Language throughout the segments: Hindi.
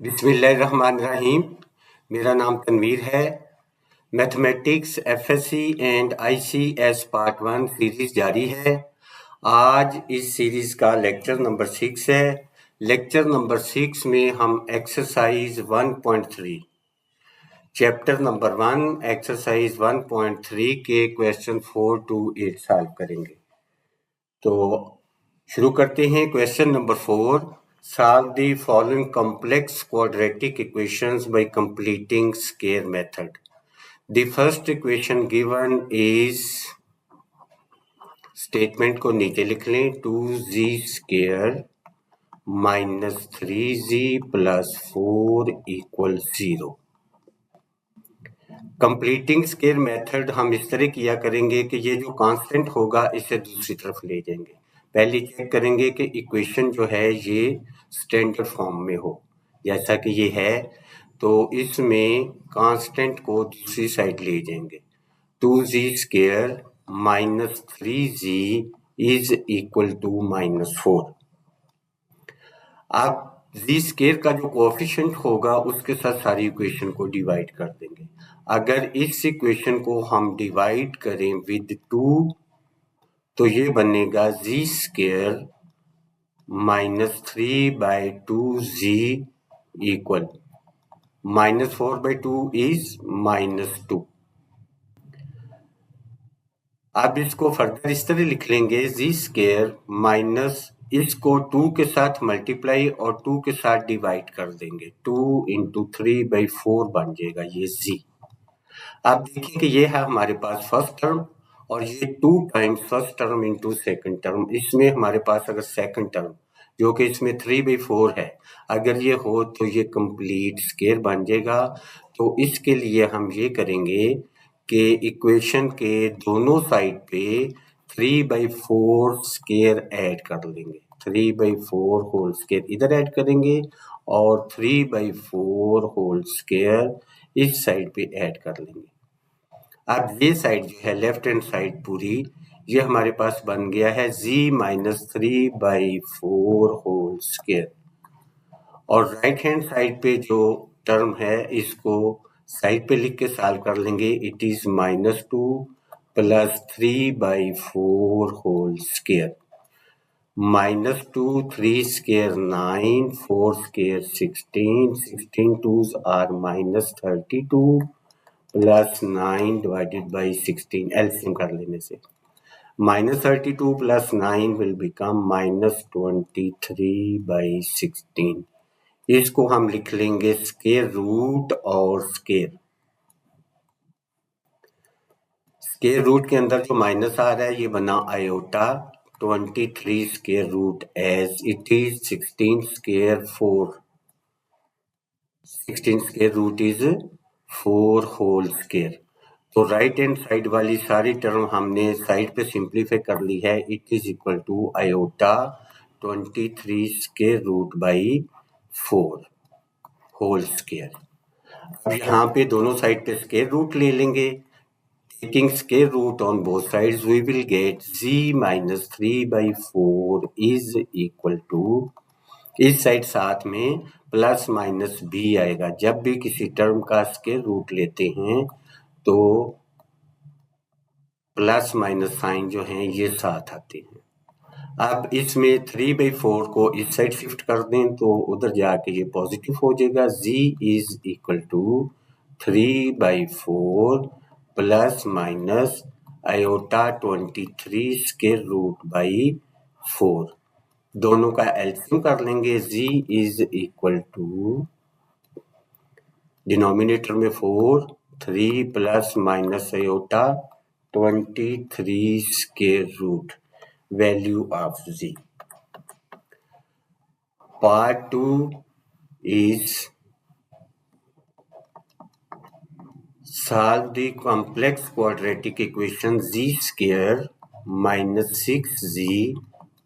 बिस्मिल्लाहिर्रहमानिर्रहीम। मेरा नाम तनवीर है। Mathematics FSc and ICS part 1 series जारी है। आज इस सीरीज का लेक्चर नंबर 6 है। लेक्चर नंबर 6 में हम एक्सरसाइज 1.3 चैप्टर नंबर 1 एक्सरसाइज 1.3 के क्वेश्चन 4 to 8 सॉल्व करेंगे। तो शुरू करते हैं। Question number 4, solve the following complex quadratic equations by completing square method. The first equation given is, statement को नीचे लिख लें, 2z square minus 3z plus 4 equal 0। Completing square method हम इस तरह किया करेंगे कि ये जो कांस्टेंट होगा इसे दूसरी तरफ ले जाएंगे। पहले चेक करेंगे कि इक्वेशन जो है ये स्टैंडर्ड फॉर्म में हो, जैसा कि ये है। तो इसमें कांस्टेंट को दूसरी साइड ले जाएंगे। 2z square minus 3z is equal to minus 4। अब z स्क्वायर का जो कोएफिशिएंट होगा उसके साथ सारी इक्वेशन को डिवाइड कर देंगे। अगर इस इक्वेशन को हम डिवाइड करें विद 2 तो ये बनेगा z square minus 3/2z equal minus 4/2 is minus 2। अब इसको फर्दर इस तरह लिख लेंगे, z स्क्वायर माइनस इसको 2 के साथ मल्टीप्लाई और 2 के साथ डिवाइड कर देंगे। 2 इंटू 3/4 बन जाएगा ये z। अब देखिए कि ये है हमारे पास फर्स्ट टर्म और ये 2 times first term into second term. इसमें हमारे पास अगर सेकंड टर्म जो कि इसमें 3/4 है, अगर ये हो तो ये कंप्लीट स्क्वायर बन जाएगा। तो इसके लिए हम ये करेंगे कि इक्वेशन के दोनों साइड पे 3/4 स्क्वायर ऐड कर लेंगे। 3/4 होल स्क्वायर इधर ऐड करेंगे और 3/4 होल स्क्वायर इस साइड पे ऐड कर लेंगे। अब ये साइड जो है लेफ्ट हैंड साइड पूरी, ये हमारे पास बन गया है z माइनस 3/4 होल स्क्वायर। और राइट हैंड साइड पे जो टर्म है इसको साइड पे लिख के सॉल्व कर लेंगे। It is minus 2 plus 3/4 whole square. Minus 2 3 square 9 4 square 16 16 2s are minus 32 plus 9 divided by 16 LCM कर लेने से minus 32 plus 9 will become minus 23/16। इसको हम लिख लेंगे स्क्वायर रूट और स्क्वायर। स्क्वायर रूट के अंदर जो माइनस आ रहा है ये बना iota 23 square root as it is 16 square 4। 16 square root is 4 whole square. तो राइट हैंड साइड वाली सारी टर्म हमने साइड पे सिंप्लीफाई कर ली है। It is equal to iota 23 square root by 4 whole square. अब यहाँ पे दोनों साइड पे स्क्वायर रूट ले लेंगे। Taking square root on both sides we will get z minus 3/4 is equal to, इस साइड साथ में प्लस माइनस b आएगा। जब भी किसी टर्म का स्क्वायर रूट लेते हैं तो प्लस माइनस साइन जो है ये साथ आते हैं। अब इसमें 3/4 को इस साइड शिफ्ट कर दें तो उधर जाके ये पॉजिटिव हो जाएगा। z is equal to 3/4 plus minus iota 23 square root by 4। दोनों का एलसीएम कर लेंगे। z is equal to denominator में 4 3 plus minus iota 23 square root value of z. Part 2 is solve the complex quadratic equation z square minus 6z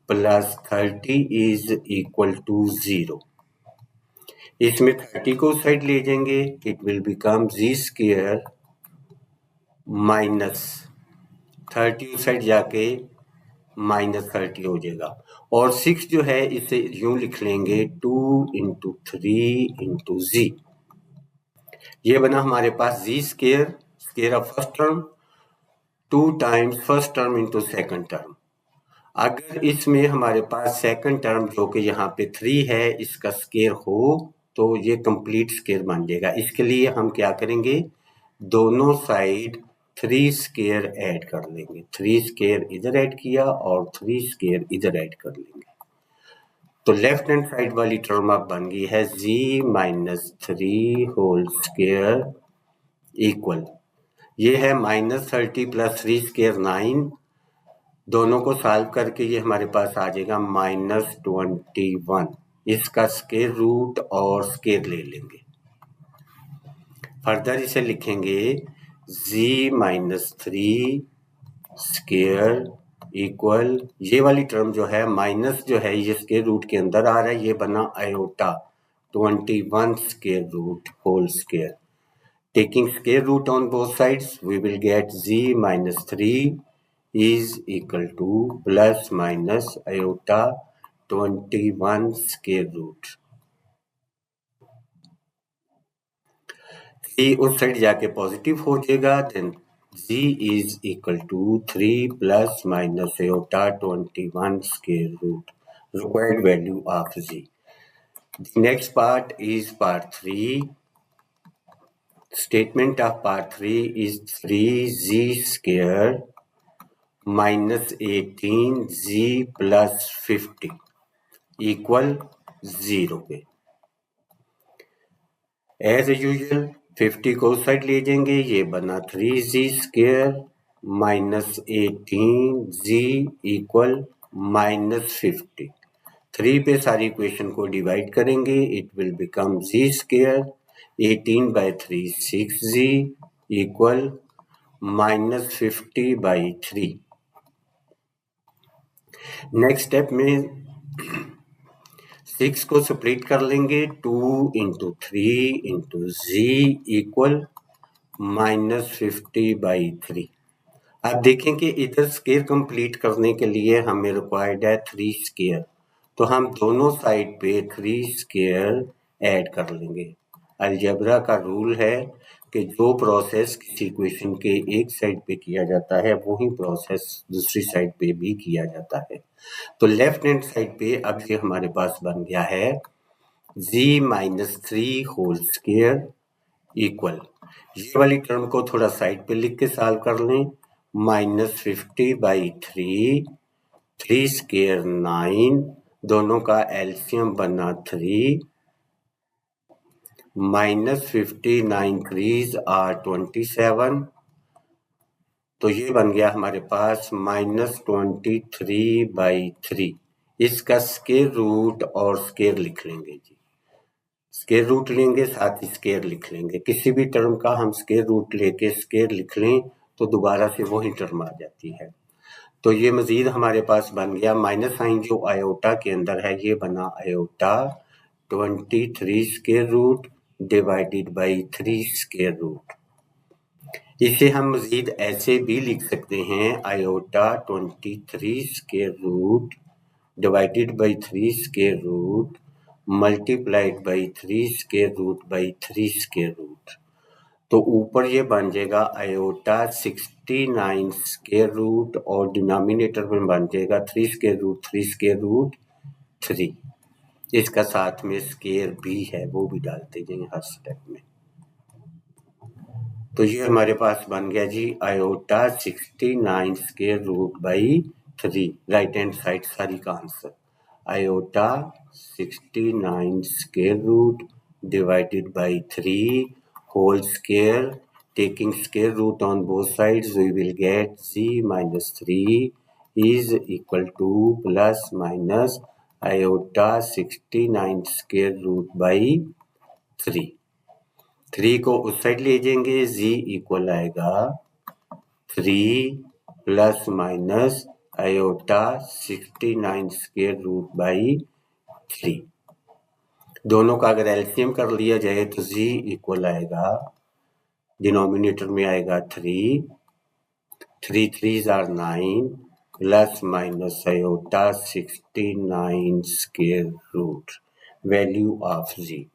plus 30 is equal to 0. इसमें 30 को साइड ले जाएंगे। It will become z square minus 30 side जाके माइनस 30 हो जाएगा और 6 जो है इसे यूं लिख लेंगे 2 इंटू 3 इंटू जी। ये बना हमारे पास z square, square of first term 2 times first term into second term. अगर इसमें हमारे पास सेकंड टर्म जो कि यहाँ पे 3 है इसका स्केयर हो तो ये कंप्लीट स्केयर बन जाएगा। इसके लिए हम क्या करेंगे, दोनों साइड 3 स्केयर ऐड कर लेंगे। 3 स्केयर इधर ऐड किया और 3 स्केयर इधर ऐड कर लेंगे। तो लेफ्ट हैंड साइड वाली टर्म अब बन गई है z minus 3 whole square equal, ये है -30 प्लस 3 स्केयर 9, दोनों को सॉल्व करके ये हमारे पास आ जाएगा -21। इसका स्केयर रूट और स्केयर ले लेंगे। फर्दर इसे लिखेंगे जी माइनस 3 स्केयर इक्वल, ये वाली टर्म जो है माइनस जो है ये स्केयर रूट के अंदर आ रहा है, ये बना iota 21 square root whole square. Taking square root on both sides, we will get z minus 3 is equal to plus minus iota 21 square root। 3 उस साइड जाके पॉजिटिव हो जाएगा, then z is equal to 3 plus minus iota 21 square root, required value of z। The next part is part 3। Statement of part 3 is 3z square minus 18z plus 50 equal 0 पे। एज यूजुअल 50 को उस साइड ले जाएंगे, ये बना 3z square minus 18z equal minus 50। 3 पे सारी इक्वेशन को डिवाइड करेंगे, it will become z square 18/3 6z equal -50/3। Next step में 6 को स्प्लिट कर लेंगे, 2 इंटू 3 इंटू जी इक्वल -50/3। अब देखें कि इधर स्केयर कंप्लीट करने के लिए हमें रिक्वायर्ड है 3 स्केयर, तो हम दोनों साइड पे 3 स्केयर ऐड कर लेंगे। अलजेब्रा का रूल है कि जो प्रोसेस किसी इक्वेशन के एक साइड पे किया जाता है वही प्रोसेस दूसरी साइड पे भी किया जाता है। तो लेफ्ट हैंड साइड पे अब ये हमारे पास बन गया है z minus 3 whole square equal, ये वाली टर्म को थोड़ा साइड पे लिख के सॉल्व कर लें, -50/3 3 स्क्वायर 9, दोनों का एलसीएम बना 3, -59 3s are 27, तो ये बन गया हमारे पास -23/3। इसका स्क्वायर रूट और स्क्वायर लिख लेंगे जी, स्क्वायर रूट लेंगे साथ ही स्क्वायर लिख लेंगे। किसी भी टर्म का हम स्क्वायर रूट लेके स्क्वायर लिख लें तो दोबारा से वही टर्म आ जाती है। तो ये मजीद हमारे पास बन गया माइनस साइन जो आयोटा के अंदर है ये बना iota 23 square root divided by 3 square root. इसे हम मजीद ऐसे भी लिख सकते हैं, iota 23 square root divided by 3 square root multiplied by 3 square root by 3 square root. तो ऊपर ये बन जाएगा आयोटा 69 स्क्वायर रूट और डिनोमिनेटर में बन जाएगा 3 स्क्वायर रूट 3 स्क्वायर रूट 3। इसका साथ में स्क्वायर भी है वो भी डालते जाएंगे हर स्टेप में। तो ये हमारे पास बन गया z iota 69 square root by 3, right hand side सारी का answer iota 69 square root divided by 3 whole square, taking square root on both sides we will get z minus 3 is equal to plus minus iota 69 square root by 3। 3 को उस साइड ले जाएंगे, z इक्वल आएगा 3 plus minus iota 69 square root by 3। दोनों का अगर एलसीएम कर लिया जाए तो z इक्वल आएगा, डिनोमिनेटर में आएगा 3 3 3s are 9 plus minus iota 69 square root, value of z.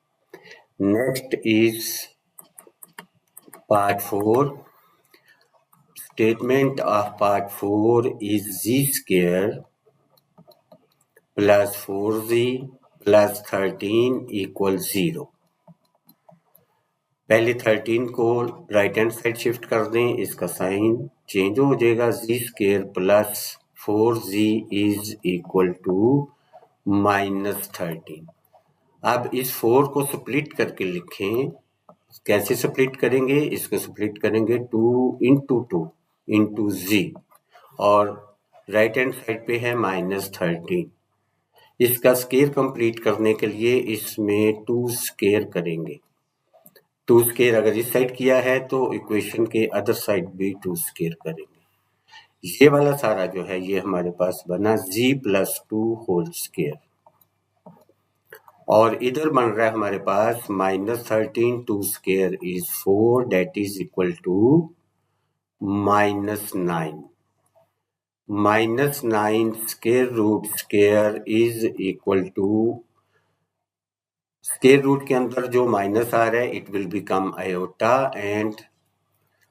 Next is part 4. Statement of part 4 is z square plus 4z plus 13 equals 0. पहले 13 को राइट हैंड साइड शिफ्ट कर दें, इसका साइन चेंज हो जाएगा, z square plus 4z is equal to -13। अब इस 4 को स्प्लिट करके लिखें। कैसे स्प्लिट करेंगे? इसको स्प्लिट करेंगे 2 इंटू 2 इंटू जी, और राइट हैंड साइड पे है -13। इसका स्क्वायर कंप्लीट करने के लिए इसमें 2 स्क्वायर करेंगे। 2 स्क्वायर अगर इस साइड किया है तो इक्वेशन के अदर साइड भी 2 स्क्वायर करेंगे। ये वाला सारा जो है ये हमारे पास बना z प्लस 2 होल स्क्वायर, और इधर बन रहा है हमारे पास -13 2 square is 4, that is equal to -9। -9 square root square is equal to, square root के अंदर जो माइनस आ रहा है it will become iota, and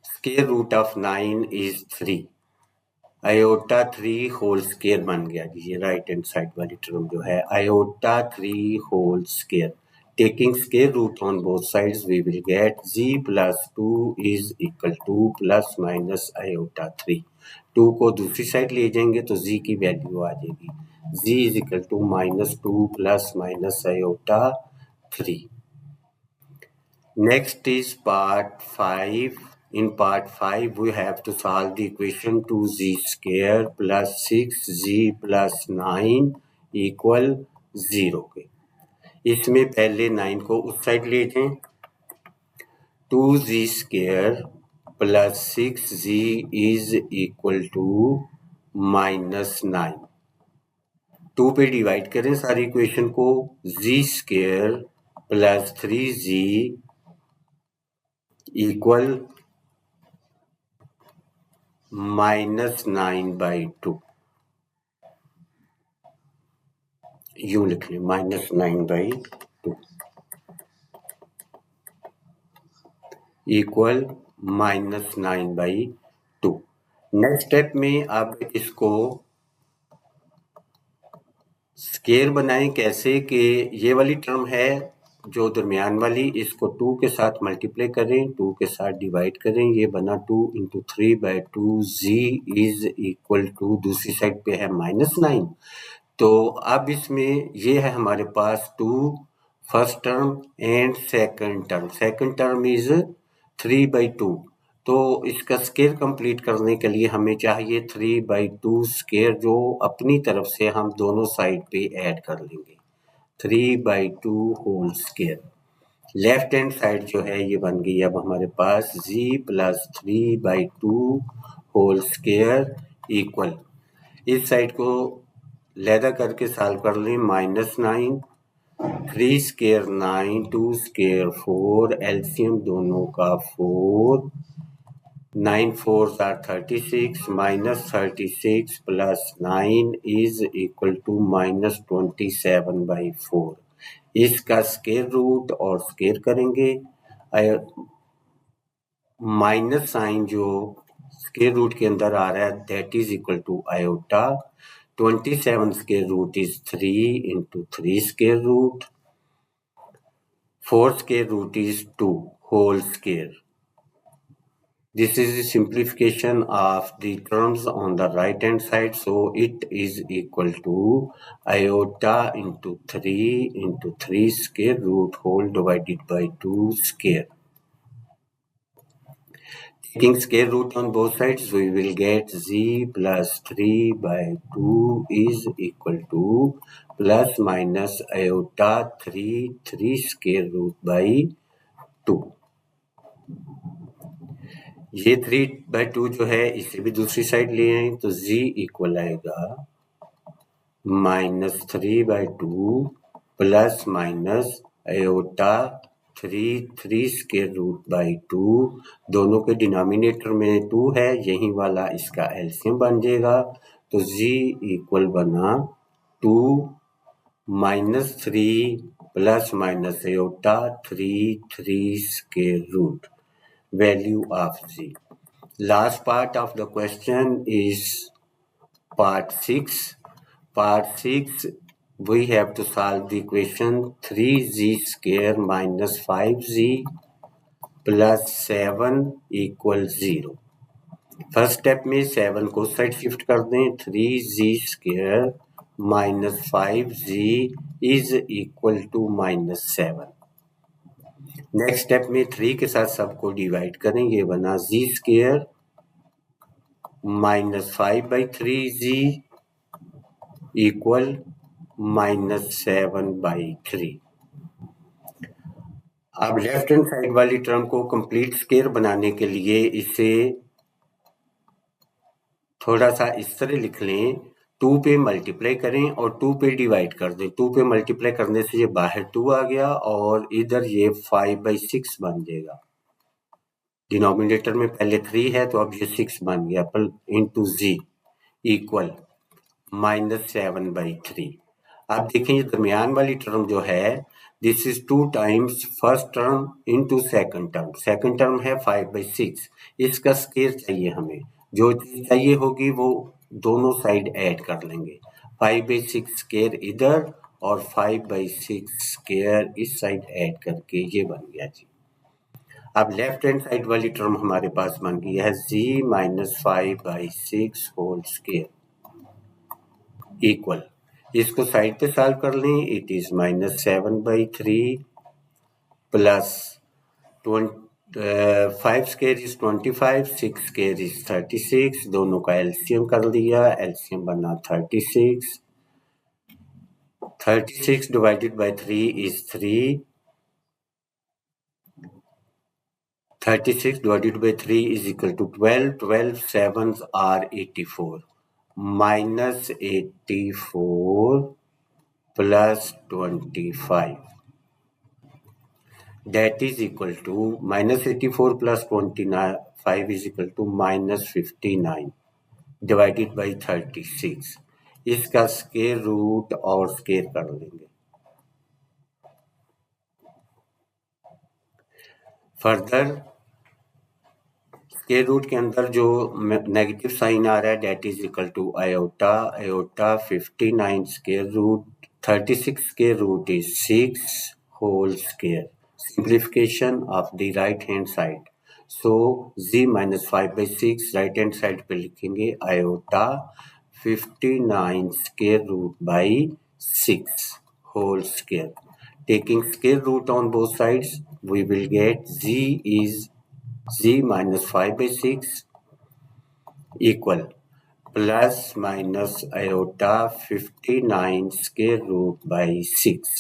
square root of 9 is 3। Iota 3 whole square बन गया जी, ये राइट हैंड साइड वाली टर्म जो है iota 3 whole square. Taking square root on both sides we will get z plus 2 is equal to plus minus iota 3। 2 को दूसरी साइड ले जाएंगे तो z की वैल्यू आ जाएगी, z is equal to -2 plus minus iota 3। Next is part 5. In part 5, we have to solve the equation 2z square plus 6z plus 9 equal 0 के। इसमें पहले 9 को उस साइड ले जाएं, 2z square plus 6z is equal to -9। 2 पे डिवाइड करें सारी इक्वेशन को, z square plus 3z equal -9/2, यूं लिख लें -9/2 इक्वल -9/2। नेक्स्ट स्टेप में अब इसको स्क्वायर बनाएं। कैसे कि ये वाली टर्म है जो दरमियान वाली, इसको 2 के साथ मल्टीप्लाई करें, 2 के साथ डिवाइड करें, ये बना 2 into 3/2, z is equal to, दूसरी साइड पे है -9। तो अब इसमें ये है हमारे पास 2 first term and second term. Second term is 3/2, तो इसका स्क्वायर कंप्लीट करने के लिए हमें चाहिए 3/2 स्क्वायर, जो अपनी तरफ से हम दोनों साइड पे ऐड कर लेंगे, 3/2 whole square. Left hand side जो है ये बन गई अब हमारे पास z plus 3/2 whole square equal, इस साइड को लैदा करके सॉल्व कर लें, -9, 3 स्क्वायर 9, 2 स्क्वायर 4, एलसीएम दोनों का 4, 9 4s are 36, -36 plus 9 is equal to -27/4। इसका स्क्वायर रूट और स्क्वायर करेंगे, माइनस साइन जो स्क्वायर रूट के अंदर आ रहा है that is equal to iota, 27 square root is 3 into 3 square root, 4 square root is 2 whole square. This is the simplification of the terms on the right hand side, so it is equal to iota into 3 into 3 square root whole divided by 2 square. Taking square root on both sides, we will get z plus 3/2 is equal to plus minus iota 3 square root by 2। ये 3/2 जो है इसे भी दूसरी साइड ले आए तो z इक्वल आएगा -3/2 plus minus iota 3 square root by 2, दोनों के डिनोमिनेटर में 2 है, यही वाला इसका एलसीएम बन जाएगा, तो z इक्वल बना 2 minus 3 plus minus iota 3 square root value of z. Last part of the question is part 6. Part 6, we have to solve the equation 3z square minus 5z plus 7 equals 0. First step में 7 को साइड शिफ्ट कर दें, 3z square minus 5z is equal to minus 7. Next step में 3 के साथ सबको डिवाइड करें, ये बना z square minus 5/3z equal minus 7/3. अब लेफ्ट हैंड साइड वाली टर्म को कंप्लीट स्क्वायर बनाने के लिए इसे थोड़ा सा इस तरह लिख लें, 2 पे मल्टीप्लाई करें और 2 पे डिवाइड कर दें. 2 पे मल्टीप्लाई करने से ये बाहर 2 आ गया और इधर ये 5/6 बन जाएगा. डिनोमिनेटर में पहले 3 है तो अब ये 6 बन गया, पर इंटू z इक्वल माइनस 7/3. अब देखें ये दरमियान वाली टर्म जो है, this is 2 times first term into second term. Second term है 5/6. इसका स्क्वायर चाहिए हमें, जो चीज चाहिए होगी वो दोनों साइड ऐड कर लेंगे. 5/6 स्क्वायर इधर और 5/6 स्क्वायर इस साइड ऐड करके ये बन गया जी. अब लेफ्ट हैंड साइड वाली टर्म हमारे पास बन गई है z minus 5/6 whole square equal, इसको साइड पे सॉल्व कर लें, it is minus 7/3 plus 5 square is 25, 6 square is 36. दोनों का एलसीएम कर लिया, एलसीएम बना 36. 36 divided by 3 is 3. 36 divided by 3 is equal to 12. 12 sevens are 84. Minus 84 plus 25. That is equal to minus 84 plus 25 is equal to minus 59 divided by 36. इसका स्क्वायर रूट और स्क्वायर कर लेंगे. फर्दर स्क्वायर रूट के अंदर जो नेगेटिव साइन आ रहा है that is equal to iota. Iota 59 square root 36 square root is 6 whole square. Simplification of the right hand side, so z minus 5/6 right hand side पे लिखेंगे iota 59 square root by 6 whole square. Taking square root on both sides we will get z is z minus 5/6 equal plus minus iota 59 square root by 6.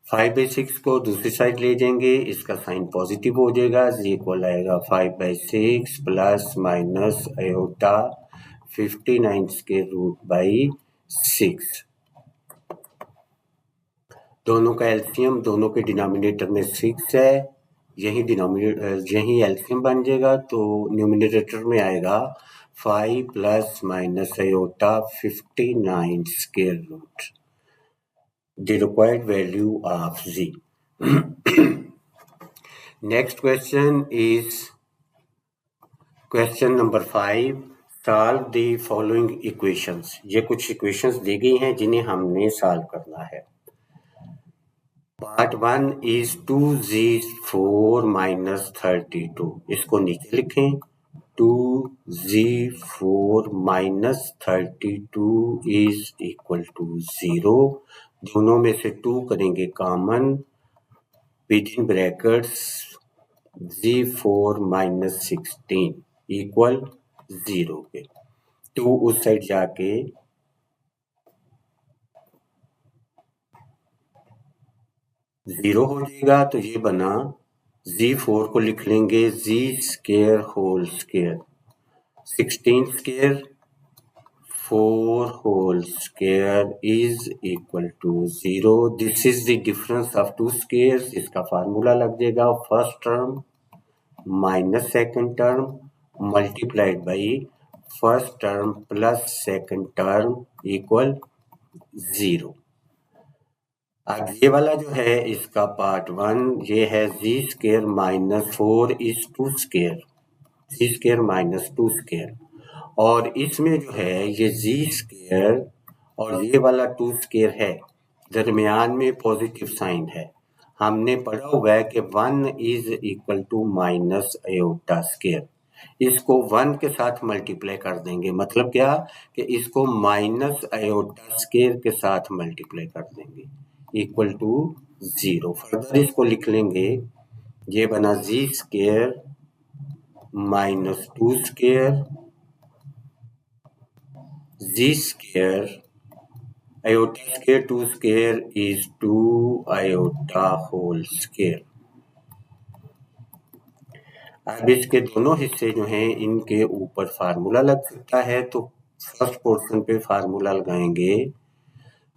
5/6 को दूसरी साइड ले जाएंगे, इसका साइन पॉजिटिव हो जाएगा, z इक्वल आएगा 5/6 plus minus iota 59 square root by 6. दोनों का एलसीएम दोनों के डिनोमिनेटर में 6 है, यही एलसीएम बन जाएगा, तो न्यूमिनेटर में आएगा 5 plus minus iota 59 square root, the required value of z. Next question is question number 5. Solve the following equations. ये कुछ इक्वेशंस दी गई हैं जिन्हें हमने सॉल्व करना है. Part 1 is 2z4 minus 32. इसको नीचे लिखें, 2z4 minus 32 is equal to 0. दोनों में से 2 करेंगे common, with in brackets z4 minus 16 equal 0 के. 2 उस साइड जाके 0 हो जाएगा, तो ये बना z4 को लिख लेंगे z square whole square, 16 square 4 whole square is equal to 0. This is the difference of 2 squares. इसका फार्मूला लग जाएगा first term minus second term multiplied by first term plus second term equal 0। अब ये वाला जो है इसका पार्ट 1 ये है z square minus 4 is two square, z square minus 2 square, और इसमें जो है ये जी स्क्वायर और ये वाला 2 स्क्वायर है, दरमियान में पॉजिटिव साइन है। हमने पढ़ा हुआ है कि 1 is equal to minus iota square, इसको 1 के साथ मल्टीप्लाई कर देंगे, मतलब क्या कि इसको माइनस आयोटा स्क्वायर के साथ मल्टीप्लाई कर देंगे इक्वल टू 0। फर्दर इसको लिख लेंगे, ये बना z square minus 2 square z square iota square 2 square is 2 iota whole square. अब इसके दोनों हिस्से जो हैं इनके ऊपर फार्मूला लग सकता है, तो फर्स्ट पोर्शन पे फार्मूला लगाएंगे,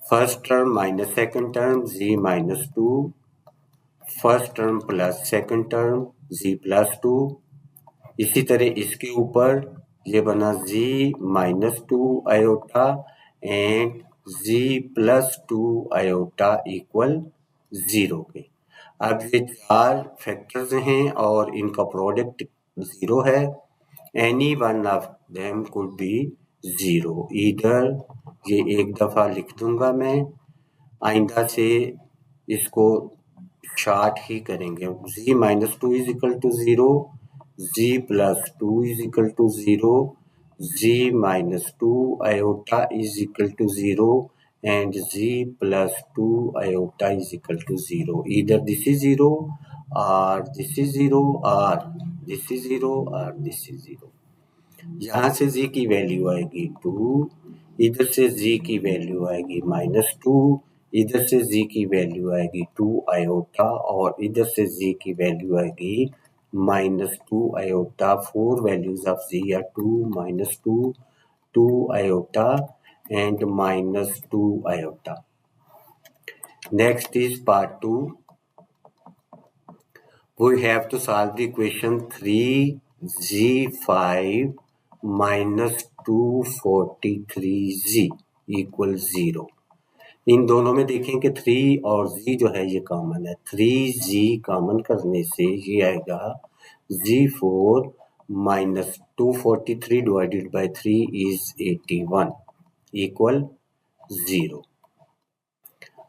first term minus second term z minus 2, first term plus second term z plus 2, इसी तरह इसके ऊपर ये बना z minus 2 iota and z plus 2 iota equal 0 के। अब ये चार फैक्टर्स हैं और इनका प्रोडक्ट 0 है, any one of them could be 0, इधर ये एक दफा लिख दूंगा मैं, आइंदा से इसको शॉर्ट ही करेंगे, z minus 2 is equal to 0, z plus 2 is equal to 0, z minus 2 iota is equal to 0 and z plus 2 iota is equal to 0. Either this is 0 or this is 0 or this is 0 or this is 0. यहाँ से z की वैल्यू आएगी 2, इधर से z की वैल्यू आएगी माइनस 2, इधर से z की वैल्यू आएगी 2 आयोटा और इधर से z की वैल्यू आएगी minus 2 iota. 4 values of z are 2 minus 2, 2 iota and minus 2 iota. Next is part 2. We have to solve the equation 3z5 minus 243z equals 0. इन दोनों में देखें कि 3 और z जो है ये कॉमन है, 3z कॉमन करने से ये आएगा z4 minus 243 divided by 3 is 81 equal 0।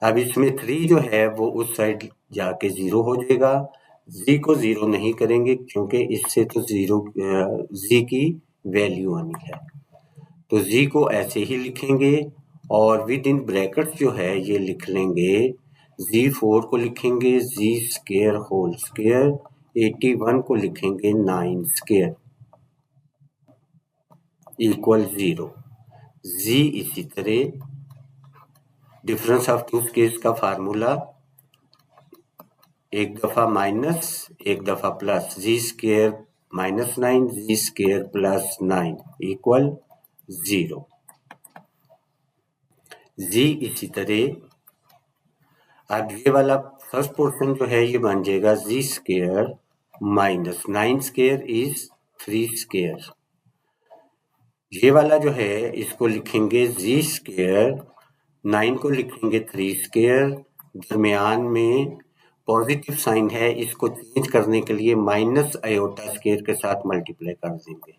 अब इसमें 3 जो है वो उस साइड जाके 0 हो जाएगा, z को 0 नहीं करेंगे क्योंकि इससे तो 0 z की वैल्यू आनी है, तो z को ऐसे ही लिखेंगे और विद इन ब्रैकेट जो है ये लिख लेंगे, z4 को लिखेंगे z स्क्वायर होल स्क्वायर, 81 को लिखेंगे 9 स्क्वायर इक्वल 0। z इसी तरह डिफरेंस ऑफ टू स्क्वायर्स का फार्मूला, एक दफा माइनस एक दफा प्लस, जी स्क्वायर माइनस 9 जी स्क्वायर प्लस 9 इक्वल 0। जी इसी तरह अब ये वाला फर्स्ट पोर्शन जो है ये बन जाएगा z square minus 9 square is 3 square, ये वाला जो है इसको लिखेंगे जी स्क्वायर, 9 को लिखेंगे 3 स्क्वायर, दरमियान में पॉजिटिव साइन है, इसको चेंज करने के लिए माइनस आयोटा स्क्वायर के साथ मल्टीप्लाई कर देंगे,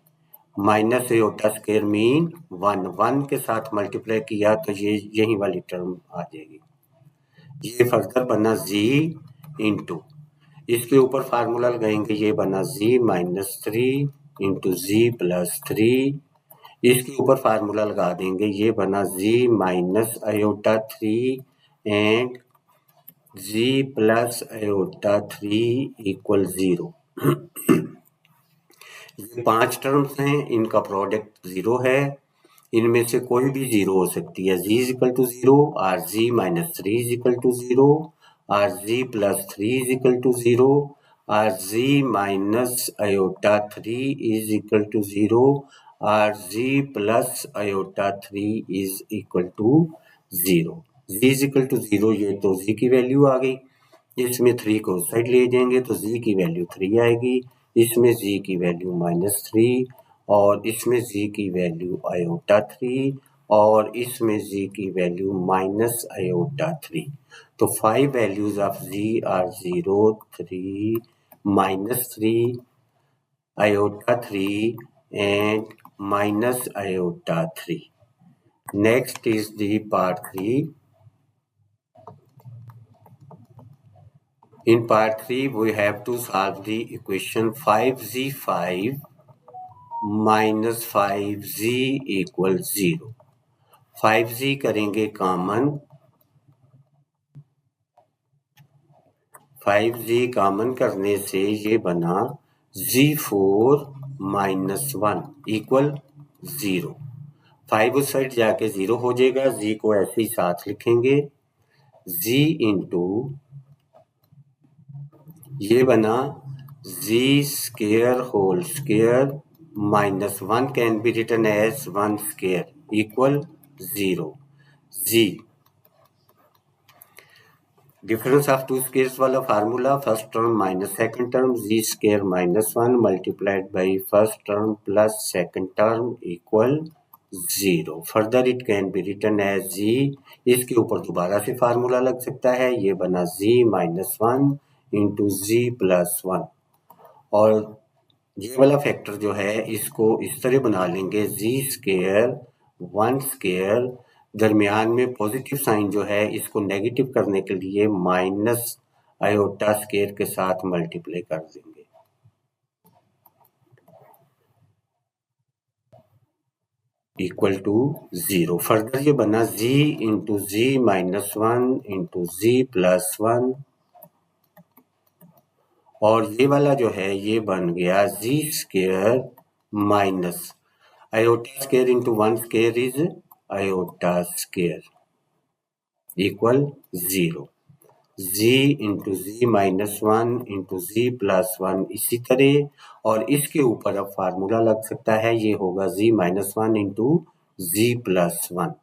माइनस आयोटा स्क्वायर मीन 1 के साथ मल्टीप्लाई किया तो ये यही वाली टर्म आ जाएगी। ये फर्दर बना z इंटू, इसके ऊपर फार्मूला लगाएंगे, ये बना z minus 3 into z plus 3, इसके ऊपर फार्मूला लगा देंगे, ये बना z minus iota 3 and z plus iota 3 equal 0। ये 5 टर्म्स हैं, इनका प्रोडक्ट 0 है, इनमें से कोई भी 0 हो सकती है, z इज इक्वल टू 0 और z minus 3 is equal to 0 और z plus 3 is equal to 0 और z minus iota 3 is equal to 0 और z plus iota 3 is equal to 0। z is equal to 0, ये तो z की वैल्यू आ गई, इसमें 3 को साइड ले जाएंगे तो z की वैल्यू 3 आएगी, इसमें z की वैल्यू माइनस 3 और इसमें z की वैल्यू आयोटा 3 और इसमें z की वैल्यू माइनस आयोटा 3। तो 5 values of z are 0, 3, -3, iota 3 and minus iota 3. Next is the part 3. In part 3 we have to solve the equation 5z5 minus 5z equals 0. 5z करेंगे कॉमन, 5z कॉमन करने से ये बना z4 माइनस 1 इक्वल 0। 5 उस साइड जाके 0 हो जाएगा, z को ऐसे ही साथ लिखेंगे, z इंटू ये बना z square whole square minus 1 can be written as 1 square equal 0। z difference of two squares वाला formula, first term minus second term, z square minus 1 multiplied by first term plus second term equal 0। Further it can be written as z, इसके ऊपर दोबारा से फार्मूला लग सकता है, ये बना z minus 1 into z plus 1 और ये वाला फैक्टर जो है इसको इस तरह बना लेंगे, z स्क्वायर 1 स्क्वायर, दरमियान में पॉजिटिव साइन जो है इसको नेगेटिव करने के लिए माइनस आयोटा स्क्वायर के साथ मल्टीप्लाई कर देंगे इक्वल टू 0। फर्दर ये बना z into z minus 1 into z plus 1 और ये वाला जो है ये बन गया z square minus iota square into 1 square is iota square equal 0। z into z minus 1 into z plus 1 इसी तरह, और इसके ऊपर अब फार्मूला लग सकता है, ये होगा z minus 1 into z plus 1,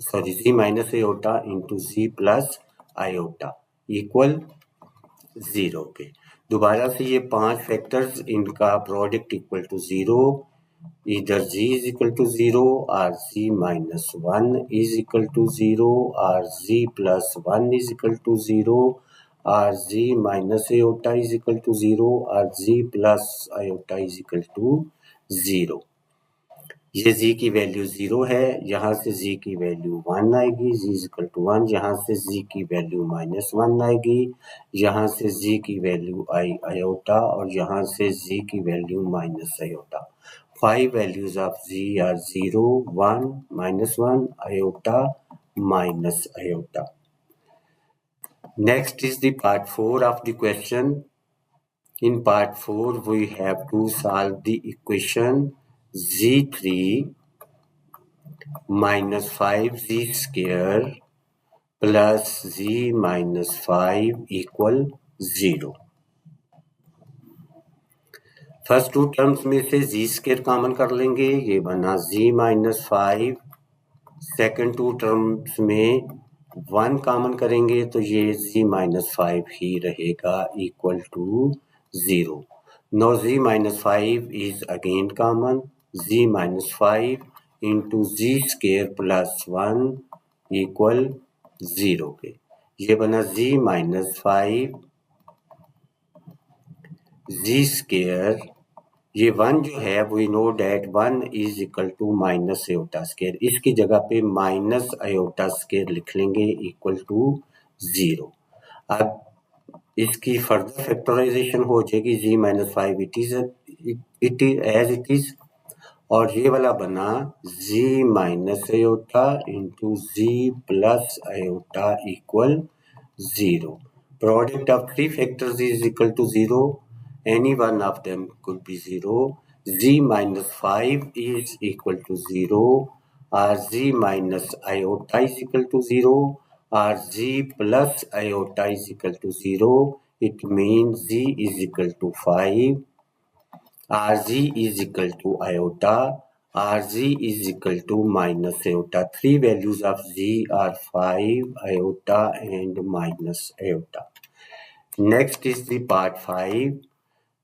sorry z minus iota into z plus iota equal 0 के। दोबारा से ये 5 फैक्टर्स, इनका product equal to 0, either z is equal to 0 or z minus 1 is equal to 0 or z plus 1 is equal to 0 or z minus iota is equal to 0 or z plus iota is equal to 0। ये z की वैल्यू 0 है, यहाँ से z की वैल्यू 1 आएगी, z is equal to 1, यहाँ से z की वैल्यू माइनस 1 आएगी, यहाँ से z की वैल्यू आयोटा और यहाँ से z की value minus iota. 5 values of z are 0, 1, minus 1, iota, minus iota. Next is the part 4 of the question. In part 4, we have to solve the equation z3 minus 5z square plus z minus 5 equal 0. First two terms में से z स्क्वायर कॉमन कर लेंगे, ये बना z minus 5। Second two terms में 1 कॉमन करेंगे तो ये z माइनस 5 ही रहेगा equal to 0। No z minus 5 is again common, z minus 5 into z square plus 1 equal 0 के। ये बना z माइनस 5 z स्क्वायर, ये 1 जो है we know that 1 is equal to minus iota square, इसकी जगह पे माइनस आयोटा स्क्वायर लिख लेंगे इक्वल टू 0। अब इसकी फर्दर फैक्टराइजेशन हो जाएगी, z minus 5 it is as it is, और ये वाला बना z minus iota into z plus iota equal 0। Product of 3 factors is equal to 0, any one of them could be 0, z minus 5 is equal to 0 or z minus iota is equal to 0 or z plus iota is equal to 0, it means z is equal to 5 or z is equal to iota or z is equal to minus iota. 3 values of z are 5, iota and minus iota. Next is the part 5.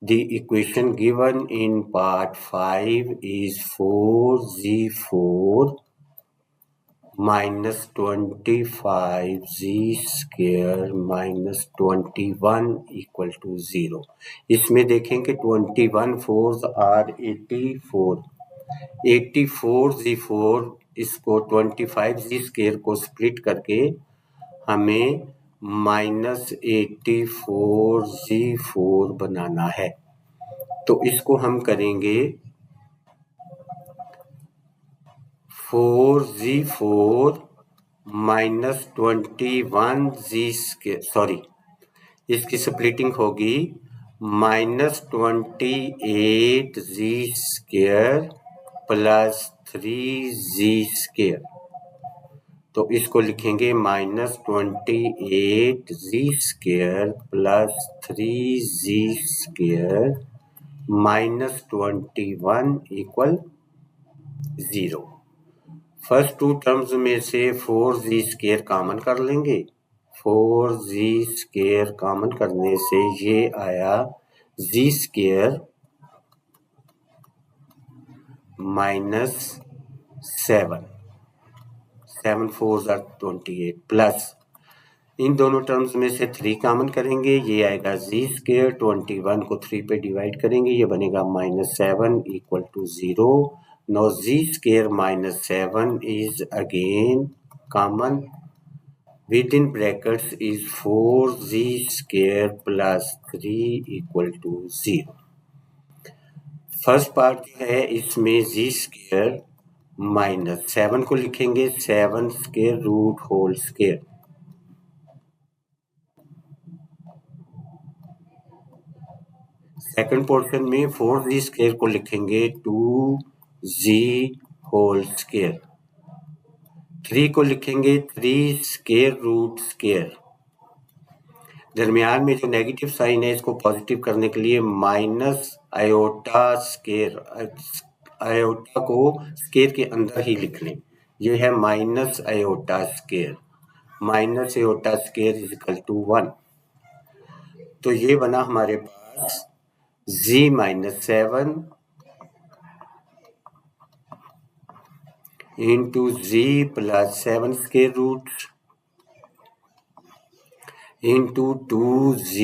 The equation given in part 5 is 4z4 minus 25z square minus 21 equal to 0. इसमें देखेंगे 21 4s are 84. 84z4 इसको 25z स्क्वायर को स्प्लिट करके हमें -84z4 बनाना है। तो इसको हम करेंगे 4z4 minus 21z square, sorry इसकी स्प्लिटिंग होगी -28z square plus 3z square. तो इसको लिखेंगे -28z square plus 3z square minus 21 equal 0। First two terms में से 4z स्क्वायर कॉमन कर लेंगे। 4z स्क्वायर कॉमन करने से ये आया z स्क्वायर माइनस 7 4 28 प्लस इन दोनों टर्म्स में से 3 कॉमन करेंगे, ये आएगा z स्क्वायर। 21 को 3 पे डिवाइड करेंगे, ये बनेगा -7 equal to 0। Now z square minus 7 is again common. Within brackets is 4z square plus 3 equal to 0. First part है इसमें z स्क्वायर माइनस 7 को लिखेंगे 7 square root whole square. Second portion में 4z स्क्वायर को लिखेंगे 2z होल स्क्वायर। 3 को लिखेंगे 3 स्क्वायर रूट स्क्वायर। दरमियान में जो नेगेटिव साइन है इसको पॉजिटिव करने के लिए माइनस आयोटा स्क्वायर, आयोटा को स्क्वायर के अंदर ही लिख लें। ये है minus iota square, minus iota square is equal to 1। तो ये बना हमारे पास z minus 7 into z plus 7 square root into 2z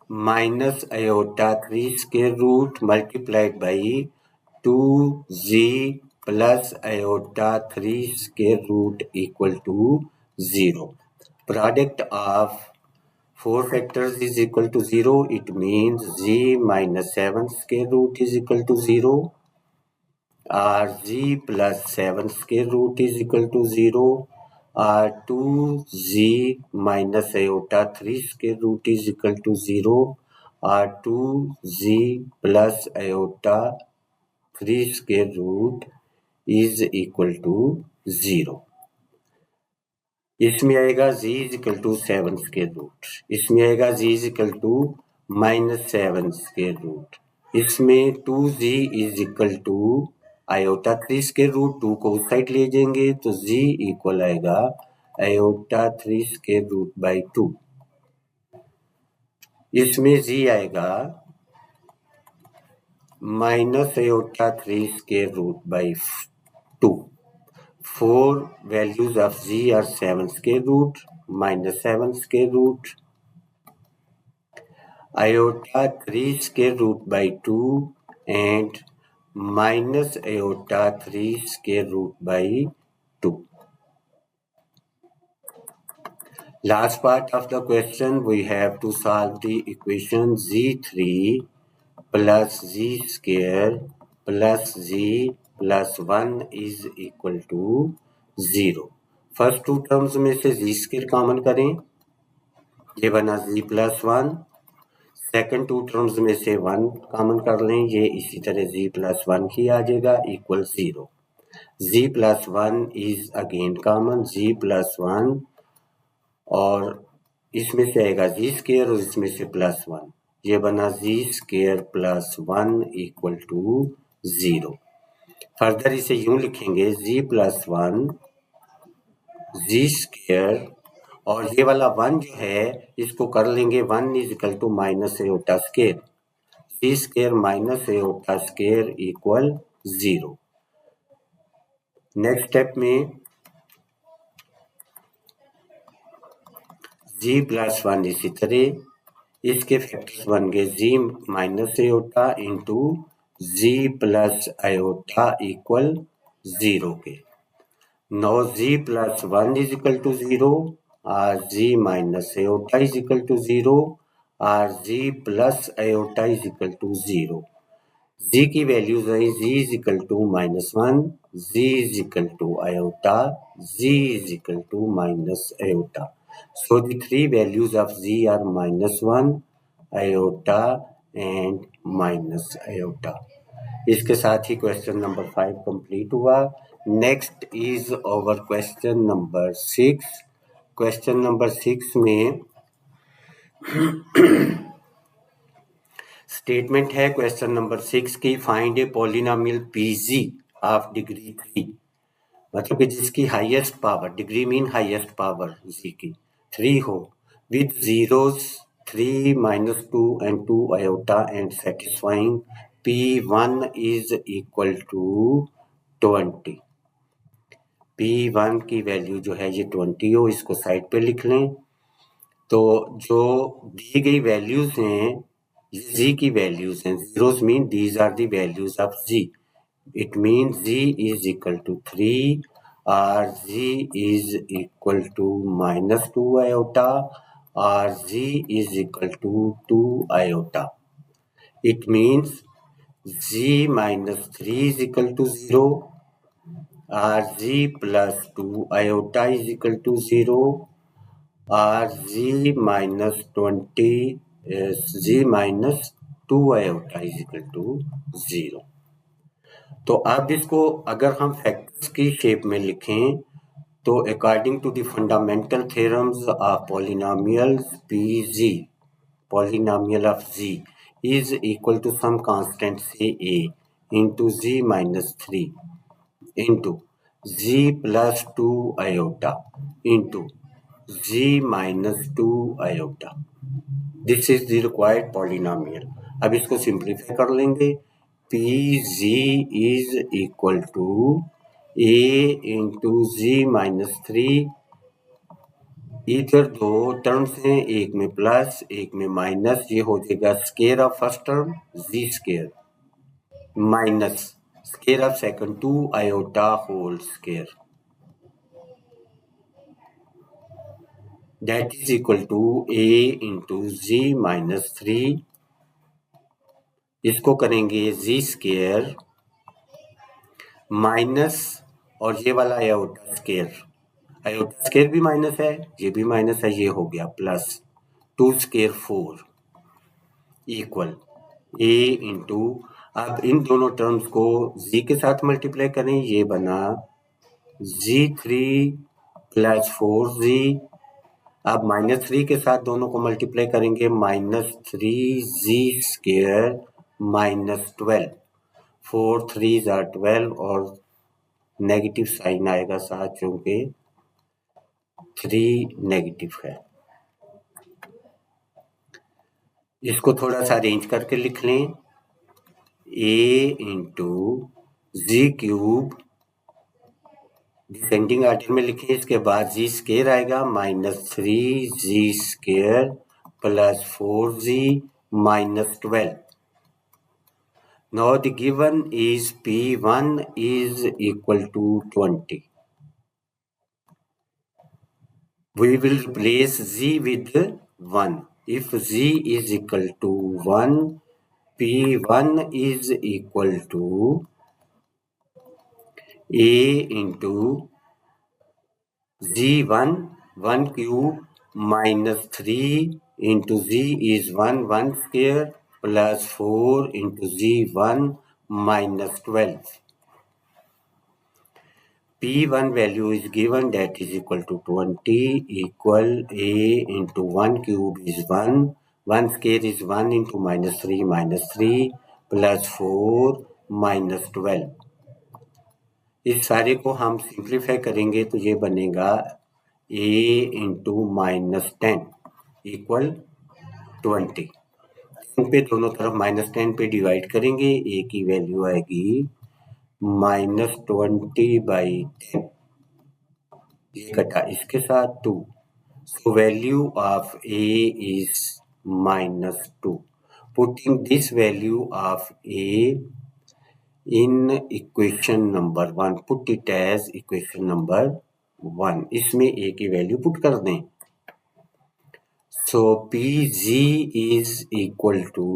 minus iota 3 square root multiplied by 2z plus iota 3 square root equal to 0. Product of 4 factors is equal to 0. It means z minus 7 square root is equal to 0 or z plus 7 square root is equal to 0 or 2z minus iota 3 square root is equal to 0 or 2z plus iota 3 square root is equal to 0. इसमें आएगा z is equal to 7 square root, इसमें आएगा z is equal to -7 square root, इसमें 2z is equal to iota 3 square root, 2 को उस साइड ले जाएंगे तो z इक्वल आएगा आयोटा 3 स्क्वायर रूट बाई 2। इसमें z आएगा minus iota 3 square root by 2। 4 values of z are 7 square root, minus 7 square root, iota 3 square root by 2 and minus iota 3 square root by 2. Last part of the question, we have to solve the equation z3 plus z square plus z plus 1 is equal to 0. First two terms में से z स्क्वायर कॉमन करें, ये बना z plus 1। Second two terms में से 1 कॉमन कर लें, ये इसी तरह z प्लस 1 ही आ जाएगा equal 0। z plus 1 is again common, z plus 1 और इसमें से आएगा z स्क्वायर और इसमें से प्लस 1, ये बना z square plus 1 equal to 0। Further इसे यूं लिखेंगे z प्लस 1 z स्क्वायर और ये वाला 1 जो है इसको कर लेंगे 1 is equal to minus iota square, g square minus iota square equal 0। Next step में जी प्लस 1 इसी तरह इसके फैक्टर्स बन गए जी माइनस एओटा इंटू जी प्लस आयोटा इक्वल 0 के। Now z plus 1 is equal to 0 or z minus iota is equal to 0 or z plus iota is equal to 0. Z की values I z is equal to -1, z is equal to iota, z is equal to minus iota. So the three values of z are -1, iota and minus iota. इसके साथ ही क्वेश्चन नंबर 5 कंप्लीट हुआ। Next is over question number 6। Question number 6 में स्टेटमेंट है क्वेश्चन नंबर 6 की find a polynomial p z of degree 3, मतलब कि जिसकी highest power, degree mean highest power z की 3 हो, with zeros 3, -2 and 2 iota and satisfying P1 is equal to 20। P1 की वैल्यू जो है ये 20 हो, इसको साइड पे लिख लें। तो जो दी गई वैल्यूज हैं जी की वैल्यूज हैं, zeros mean these are the values of z. It mean z is equal to 3 और z is equal to -2 iota और z is equal to 2 iota। It means g minus 3 is equal to 0 or g plus 2 iota is equal to 0 or g minus 20 is g minus 2 iota is equal to 0। तो अब इसको अगर हम फैक्टर्स की शेप में लिखें तो according to the fundamental theorems of polynomials pg, polynomial of z is equal to some constant say a into z minus 3 into z plus 2 iota into z minus 2 iota. This is the required polynomial. अब इसको सिंप्लीफाई कर लेंगे। pz is equal to a into z minus 3, इधर दो टर्म्स हैं, एक में प्लस एक में माइनस, ये हो जाएगा square of first term g square minus square of second 2 iota whole square, that is equal to a into g minus 3। इसको करेंगे जी स्केयर माइनस और ये वाला आयोटा स्केयर, आयोटा स्केयर भी माइनस है, ये भी माइनस है, ये हो गया plus 2 square 4 equal a into, अब इन दोनों टर्म्स को z के साथ मल्टीप्लाई करें, ये बना z3 प्लस 4z। अब -3 के साथ दोनों को मल्टीप्लाई करेंगे, -3z स्क्वायर -12, 4 3 are 12 और नेगेटिव साइन आएगा साथ, क्योंकि 3 नेगेटिव है। इसको थोड़ा सा अरेंज करके लिख लें, a into g cube descending order में लिखें, इसके बाद जी स्केयर आएगा -3z square plus 4z -12। Now the given is P1 is equal to 20. We will replace z with 1. If z is equal to 1, P1 is equal to a into z1 1 cube minus 3 into z is 1 square plus 4 into z1 minus 12. P1 value is given, that is equal to 20 equal a into 1 cube is 1 square is 1 into minus 3 plus 4 minus 12। इस सारे को हम सिंप्लीफाई करेंगे तो ये बनेगा a into -10 इक्वल 20। पे दोनों तरफ -10 पे डिवाइड करेंगे, a की वैल्यू आएगी -20/10, ये कटा इसके साथ 2, so value of a is -2. Putting this value of a in equation number 1, put it as equation number 1, इसमें a की वैल्यू पुट कर दें। So Pg is equal to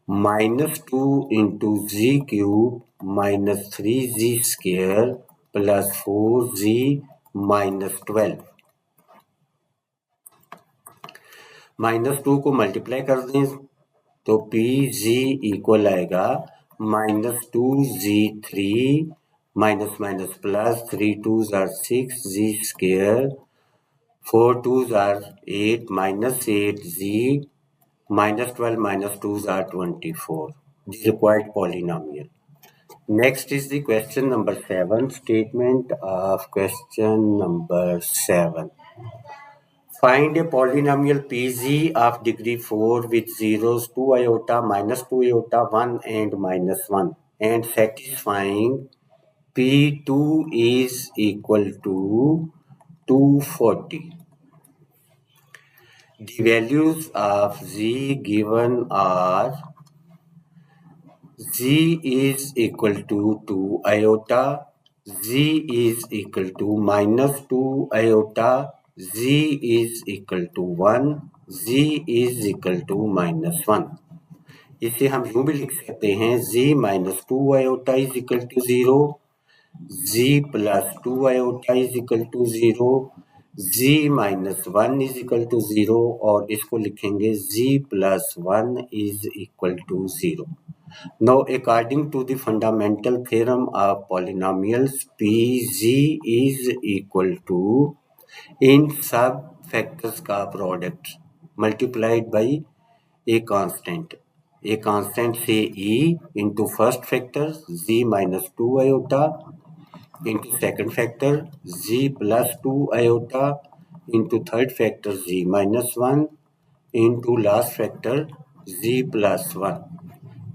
-2 into z cube minus 3z square plus 4z minus 12। -2 को मल्टीप्लाई कर दें तो Pg इक्वल आएगा -2z3 minus minus plus 3 2s are 6 z square 4 2s are 8 minus 8z minus 12 minus 2s are 24. The required polynomial. Next is the question number 7. Statement of question number 7. Find a polynomial Pg of degree 4 with zeros 2 iota, -2 iota, 1 and -1 and satisfying P2 is equal to 240. The values of z given are z is equal to 2 iota, z is equal to -2 iota, z is equal to 1, z is equal to -1। इसे हम यूं भी लिख सकते हैं z -2 iota is equal to 0, z plus 2 iota is equal to 0, z minus 1 is equal to 0 और इसको लिखेंगे z plus 1 is equal to 0। Now according to the fundamental theorem of polynomials, Pg is equal to इन सब फैक्टर्स का product multiplied by a constant से e into first factor z minus 2 iota into second factor z plus 2 iota into third factor z minus 1 into last factor z plus 1।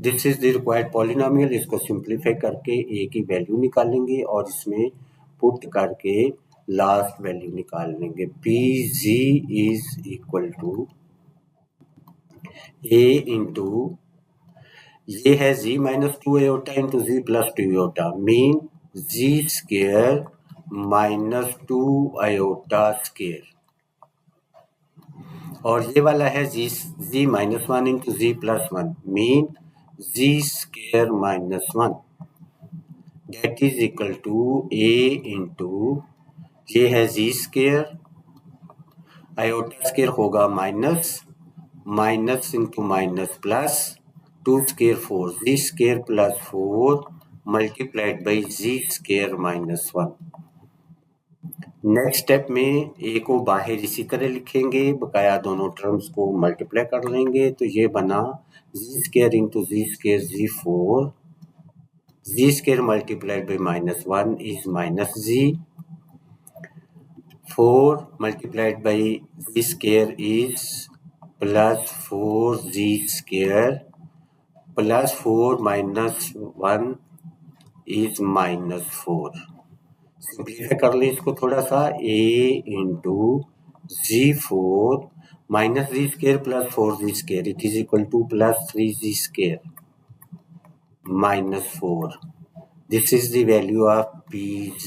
This is the required polynomial. इसको सिंप्लीफाई करके a की वैल्यू निकालेंगे और इसमें पुट करके लास्ट वैल्यू निकाल लेंगे। Pg is equal to a into ये है z minus 2 iota into z plus 2 iota mean z square minus 2 iota square और ये वाला है z minus 1 into z plus 1 mean z square minus 1 that is equal to a into ये है z स्क्वायर आयोटा स्क्वायर होगा minus into minus plus 2 square 4 z square plus 4 multiplied by z square minus 1। Next step में a को बाहर इसी तरह लिखेंगे, बकाया दोनों टर्म्स को मल्टीप्लाई कर लेंगे तो ये बना z square into z square z4 z square multiplied by minus 1 is minus z 4 multiplied by z square is plus 4z square plus 4 minus 1 is minus 4। Simplify कर लें इसको थोड़ा सा a into z4 minus z square plus 4z square it is equal to plus 3z square minus 4। This is the value of Pg।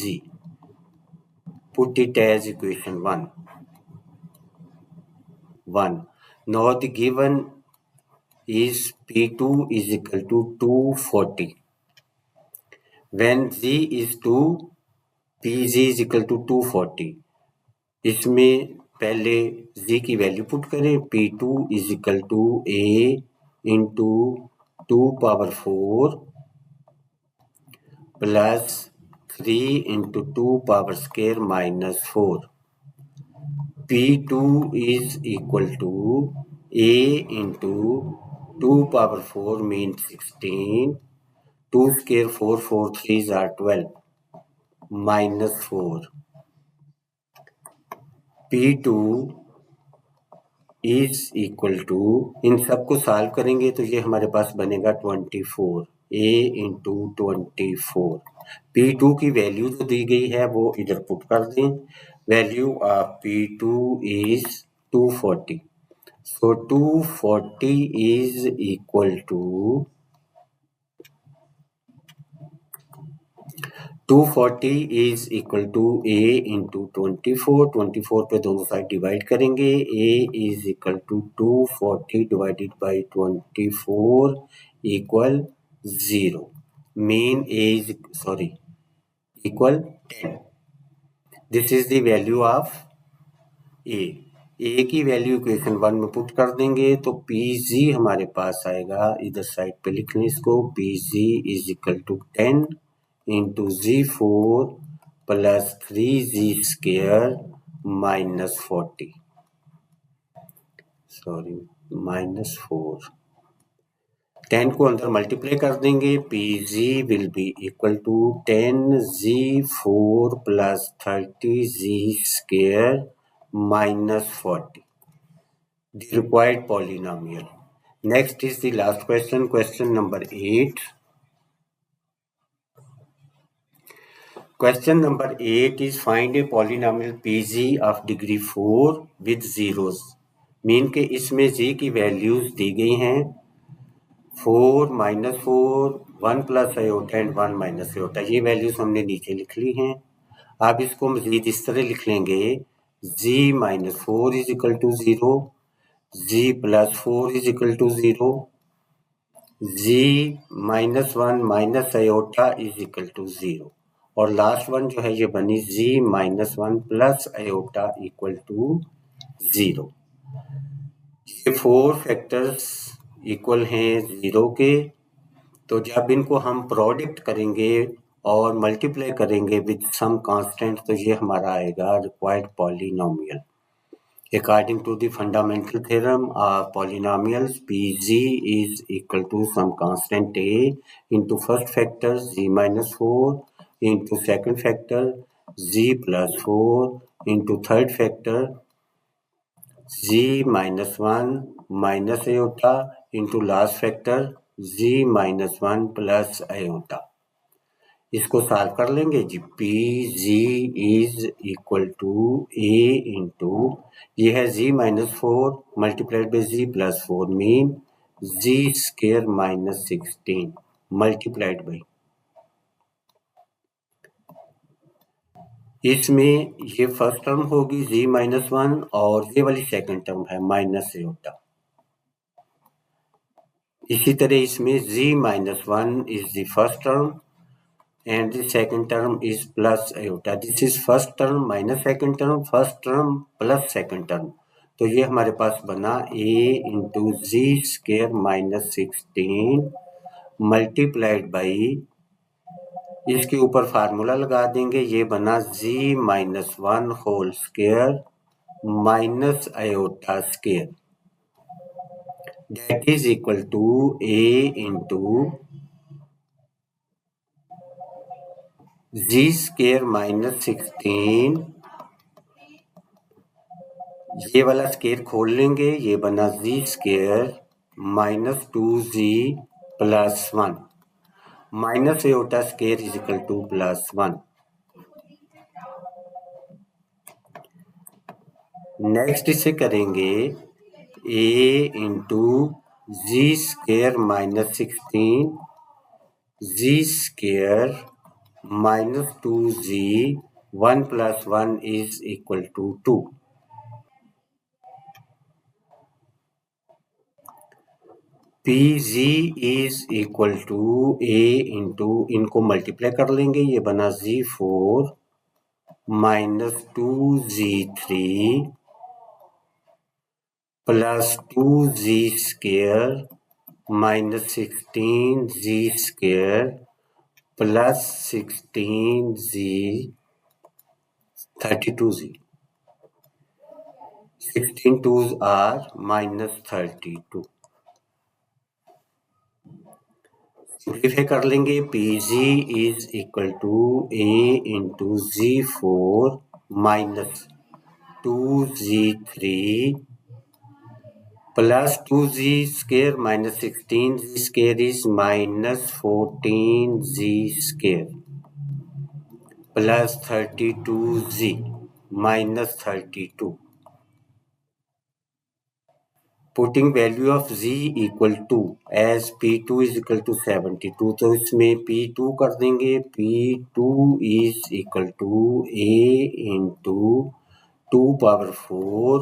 Put it as equation 1. Now the given is P2 is equal to 240. When z is 2, Pg is equal to 240. इसमें पहले z की वैल्यू पुट करें P2 is equal to a into 2 power 4 plus 3 into 2 power square minus 4। P2 is equal to a into 2 power 4 means 16, 2 square 4 4 3s are 12 minus 4 P2 is equal to, इन सबको सॉल्व करेंगे तो ये हमारे पास बनेगा 24, A इंटू 24। P2 की वैल्यू जो दी गई है वो इधर पुट कर दें। Value of P2 is 240। So 240 is equal to 240 is equal to A into 24। 24 पे दोनों साइड डिवाइड करेंगे। A is equal to 240 divided by 24 equal 0। Mean A is equal 10। This is the value of A। ए की वैल्यू इक्वेशन 1 में पुट कर देंगे तो PG हमारे पास आएगा, इधर साइड पे लिख लें इसको, PG is equal to 10 into G4 plus 3G square minus 40, minus 4। 10 को अंदर मल्टीप्लाई कर देंगे, PG will be equal to 10G4 plus 30G square minus 40, the required polynomial. Next is the last question, question number 8. Question number 8 is find a polynomial PG of degree 4 with zeros. Mean के इसमें g की वैल्यूज दी गई हैं 4, -4, 1 plus iota and 1 minus iota. ये वैल्यूज हमने नीचे लिख ली हैं। आप इसको मजीद इस तरह लिख लेंगे, g minus 4 is equal to 0, g plus 4 is equal to 0, g minus 1 minus iota is equal to 0, और लास्ट वन जो है ये बनी g minus 1 plus iota equal to 0। ये 4 फैक्टर्स इक्वल हैं 0 के, तो जब इनको हम प्रोडक्ट करेंगे और मल्टीप्लाई करेंगे विद सम कांस्टेंट तो ये हमारा आएगा required polynomial. According to the fundamental theorem of polynomials, Pg is equal to some constant A into first factor g minus 4 into second factor g plus 4 into third factor g minus 1 minus iota into last factor g minus 1 plus iota। इसको सॉल्व कर लेंगे जी। P z is equal to a into, ये है z minus 4 multiplied by z plus 4 mean z square minus 16 multiplied by, इसमें ये फर्स्ट टर्म होगी जी माइनस 1 और ये वाली सेकंड टर्म है माइनस आयोटा। इसी तरह इसमें z minus 1 is the first term and the second term is plus iota. This is first term minus second term, first term plus second term। तो ये हमारे पास बना a into z square minus 16 multiplied by, इसके ऊपर फार्मूला लगा देंगे, ये बना g minus 1 whole square minus iota square, that is equal to a into z square minus 16, ये वाला स्क्वेयर खोल लेंगे, ये बना z square minus 2g plus 1 minus iota square is equal to plus 1। Next इसे करेंगे a into z square minus 16 z square minus 2g 1 plus 1 is equal to 2। PG is equal to A into, इनको मल्टीप्लाई कर लेंगे, ये बना G4 minus 2G3 plus 2G square minus 16G square plus 16G 32G, 16 2s are minus 32। Simplify कर लेंगे, PG is equal to A into G4 minus 2z3 plus 2z square minus 16z square is minus 14z square plus 32z minus 32. Putting value of z equal to as P2 is equal to 72, तो इसमें P2 कर देंगे. P2 is equal to A into 2 power 4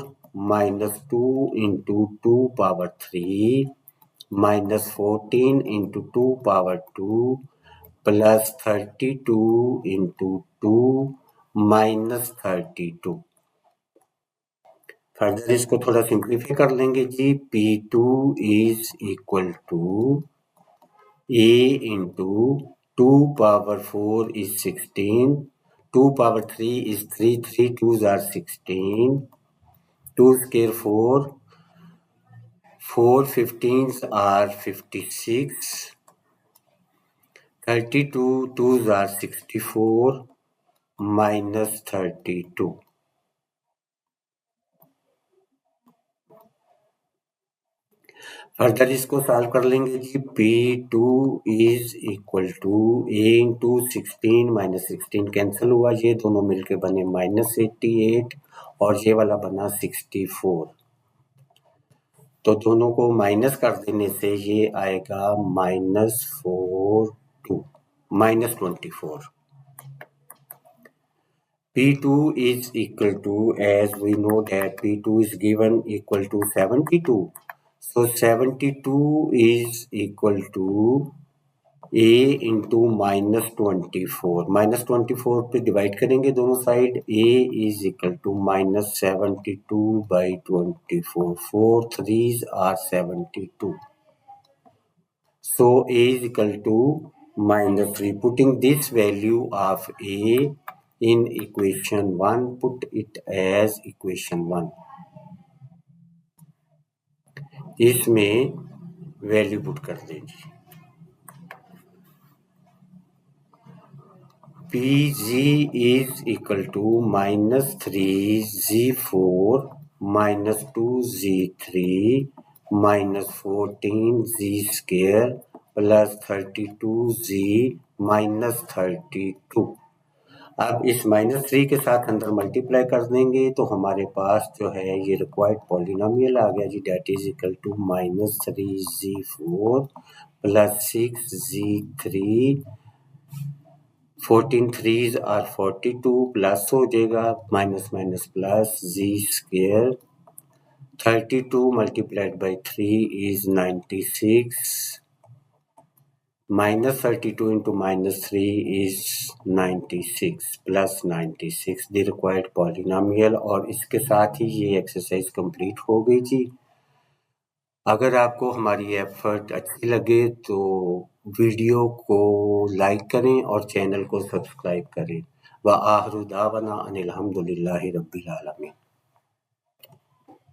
minus 2 into 2 power 3 minus 14 into 2 power 2 plus 32 into 2 minus 32. Further इसको थोड़ा सिंप्लीफाई कर लेंगे जी. P2 is equal to A into 2 power 4 is 16, 2 power 3 is 3, 3 2s are 16, 2 square 4, 4 15s are 56, 32 2s are 64 minus 32. Further इसको सॉल्व कर लेंगे जी. P2 is equal to A into 16 minus 16 cancel हुआ, ये दोनों मिलके बने -88 और ये वाला बना 64. तो दोनों को माइनस कर देने से ये आएगा -24. P2 is equal to, as we know that P2 is given equal to 72. So 72 is equal to A into -24. -24 पे डिवाइड करेंगे दोनों side. A is equal to -72 by 24. 4 3s are 72. So A is equal to -3. Putting this value of A in equation 1, put it as equation 1. इसमें वैल्यू पुट कर दीजिए. Pg is equal to -3z4 minus 2z3 minus 14z square plus 32z minus 32. अब इस -3 के साथ अंदर मल्टीप्लाई कर देंगे तो हमारे पास जो है ये रिक्वायर्ड पॉलिनोमियल आ गया जी. That is equal to -3z4 plus 6z3, 14 3s are 42 plus हो जाएगा minus minus plus z square. 32 multiplied by 3 is 96. -32 into -3 is 96 plus 96 the required polynomial. और इसके साथ ही ये एक्सरसाइज कंप्लीट हो गई जी. अगर आपको हमारी एफर्ट अच्छी लगे तो वीडियो को लाइक करें और चैनल को सब्सक्राइब करें. व आखिर दावना अनिल हम्दुलिल्लाहि रब्बिल आलमीन.